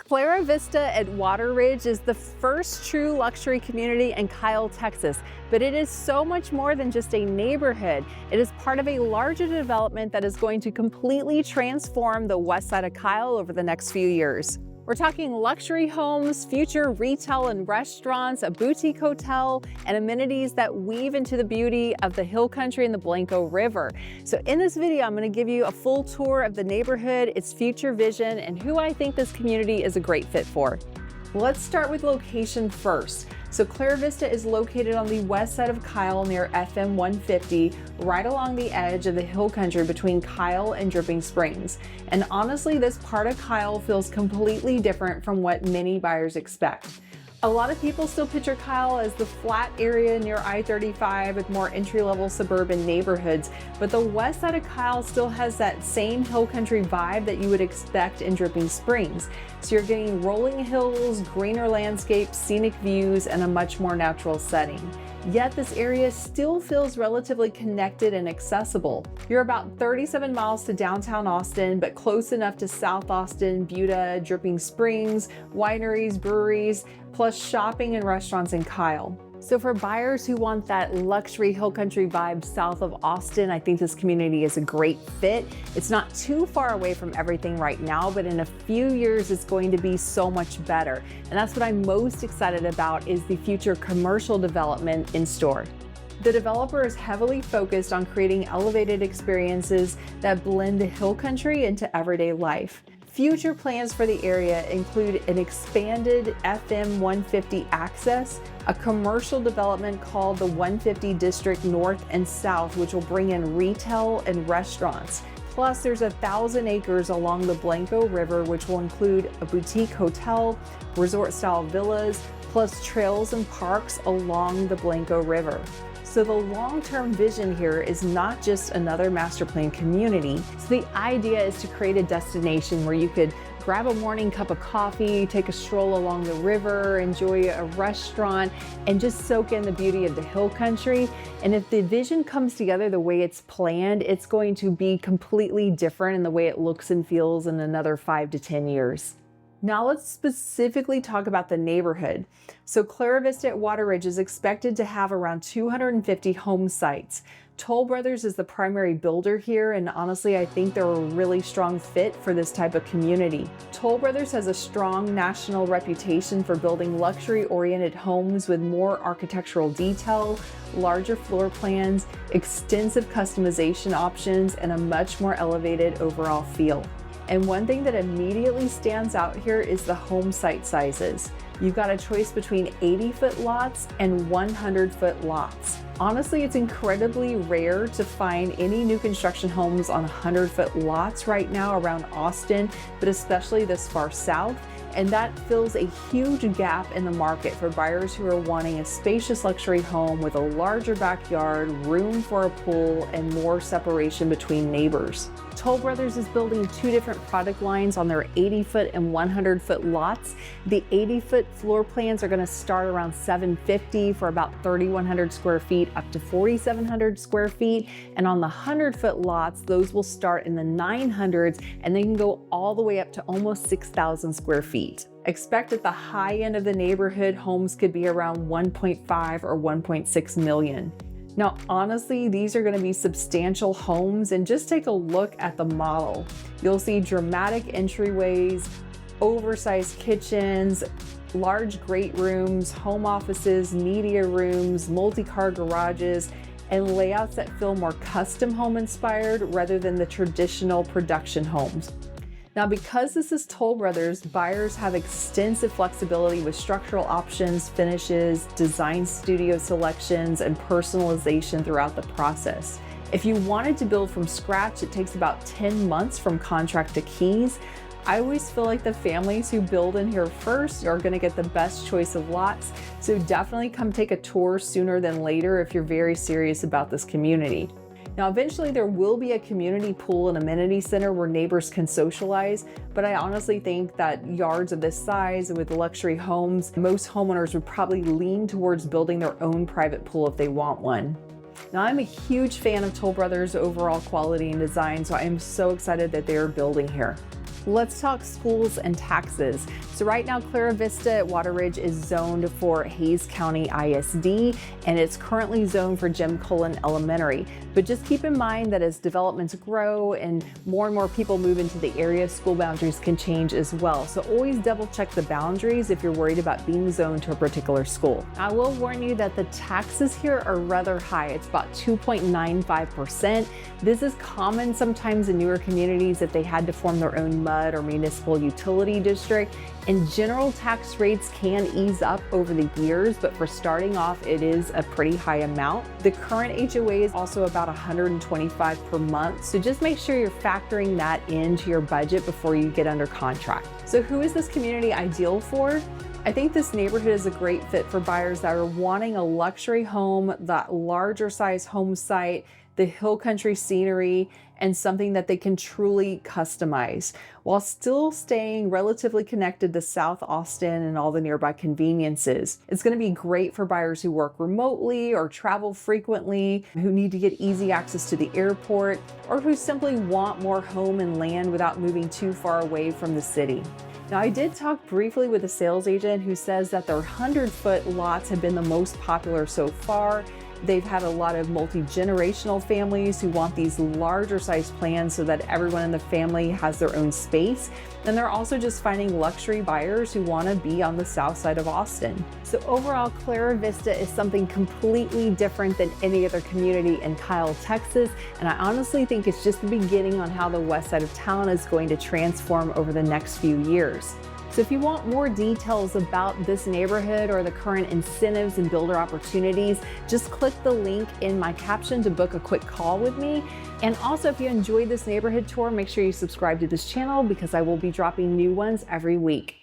Clara Vista at Waterridge is the first true luxury community in Kyle, Texas, but it is so much more than just a neighborhood. It is part of a larger development that is going to completely transform the west side of Kyle over the next few years. We're talking luxury homes, future retail and restaurants, a boutique hotel, and amenities that weave into the beauty of the hill country and the Blanco River. So in this video, I'm going to give you a full tour of the neighborhood, its future vision, and who I think this community is a great fit for. Let's start with location first. So Clara Vista is located on the west side of Kyle near FM 150, right along the edge of the hill country between Kyle and Dripping Springs. And honestly, this part of Kyle feels completely different from what many buyers expect. A lot of people still picture Kyle as the flat area near I-35 with more entry-level suburban neighborhoods, but the west side of Kyle still has that same hill country vibe that you would expect in Dripping Springs. So you're getting rolling hills, greener landscapes, scenic views, and a much more natural setting. Yet this area still feels relatively connected and accessible. You're about 37 miles to downtown Austin, but close enough to South Austin, Buda, Dripping Springs, wineries, breweries, plus shopping and restaurants in Kyle. So for buyers who want that luxury hill country vibe south of Austin, I think this community is a great fit. It's not too far away from everything right now, but in a few years, it's going to be so much better. And that's what I'm most excited about, is the future commercial development in store. The developer is heavily focused on creating elevated experiences that blend the hill country into everyday life. Future plans for the area include an expanded FM 150 access, a commercial development called the 150 District North and South, which will bring in retail and restaurants. Plus, there's 1,000 acres along the Blanco River, which will include a boutique hotel, resort-style villas, plus trails and parks along the Blanco River. So the long-term vision here is not just another master plan community. So the idea is to create a destination where you could grab a morning cup of coffee, take a stroll along the river, enjoy a restaurant, and just soak in the beauty of the hill country. And if the vision comes together the way it's planned, it's going to be completely different in the way it looks and feels in another 5 to 10 years. Now let's specifically talk about the neighborhood. So Clara Vista at Waterridge is expected to have around 250 home sites. Toll Brothers is the primary builder here, and honestly, I think they're a really strong fit for this type of community. Toll Brothers has a strong national reputation for building luxury-oriented homes with more architectural detail, larger floor plans, extensive customization options, and a much more elevated overall feel. And one thing that immediately stands out here is the home site sizes. You've got a choice between 80-foot lots and 100-foot lots. Honestly, it's incredibly rare to find any new construction homes on 100-foot lots right now around Austin, but especially this far south. And that fills a huge gap in the market for buyers who are wanting a spacious luxury home with a larger backyard, room for a pool, and more separation between neighbors. Toll Brothers is building 2 different product lines on their 80-foot and 100-foot lots. The 80-foot floor plans are going to start around $750 for about 3,100 square feet up to 4,700 square feet. And on the 100-foot lots, those will start in the 900s and they can go all the way up to almost 6,000 square feet. Expect at the high end of the neighborhood, homes could be around 1.5 or 1.6 million. Now, honestly, these are going to be substantial homes, and just take a look at the model. You'll see dramatic entryways, oversized kitchens, large great rooms, home offices, media rooms, multi-car garages, and layouts that feel more custom home inspired rather than the traditional production homes. Now, because this is Toll Brothers, buyers have extensive flexibility with structural options, finishes, design studio selections, and personalization throughout the process. If you wanted to build from scratch, it takes about 10 months from contract to keys. I always feel like the families who build in here first are going to get the best choice of lots, so definitely come take a tour sooner than later if you're very serious about this community. Now, eventually there will be a community pool and amenity center where neighbors can socialize, but I honestly think that yards of this size with luxury homes, most homeowners would probably lean towards building their own private pool if they want one. Now, I'm a huge fan of Toll Brothers' overall quality and design, so I am so excited that they are building here. Let's talk schools and taxes. So right now, Clara Vista at Waterridge is zoned for Hays County ISD, and it's currently zoned for Jim Cullen Elementary. But just keep in mind that as developments grow and more people move into the area, school boundaries can change as well. So always double check the boundaries if you're worried about being zoned to a particular school. I will warn you that the taxes here are rather high. It's about 2.95%. This is common sometimes in newer communities if they had to form their own MUD or municipal utility district. In general, tax rates can ease up over the years, but for starting off, it is a pretty high amount. The current HOA is also about $125 per month, so just make sure you're factoring that into your budget before you get under contract. So who is this community ideal for? I think this neighborhood is a great fit for buyers that are wanting a luxury home, that larger size home site, the hill country scenery, and something that they can truly customize while still staying relatively connected to South Austin and all the nearby conveniences. It's going to be great for buyers who work remotely or travel frequently, who need to get easy access to the airport, or who simply want more home and land without moving too far away from the city. Now, I did talk briefly with a sales agent who says that their 100-foot lots have been the most popular so far. They've had a lot of multi-generational families who want these larger size plans so that everyone in the family has their own space. And they're also just finding luxury buyers who want to be on the south side of Austin. So overall, Clara Vista is something completely different than any other community in Kyle, Texas. And I honestly think it's just the beginning on how the west side of town is going to transform over the next few years. So if you want more details about this neighborhood or the current incentives and builder opportunities, just click the link in my caption to book a quick call with me. And also, if you enjoyed this neighborhood tour, make sure you subscribe to this channel because I will be dropping new ones every week.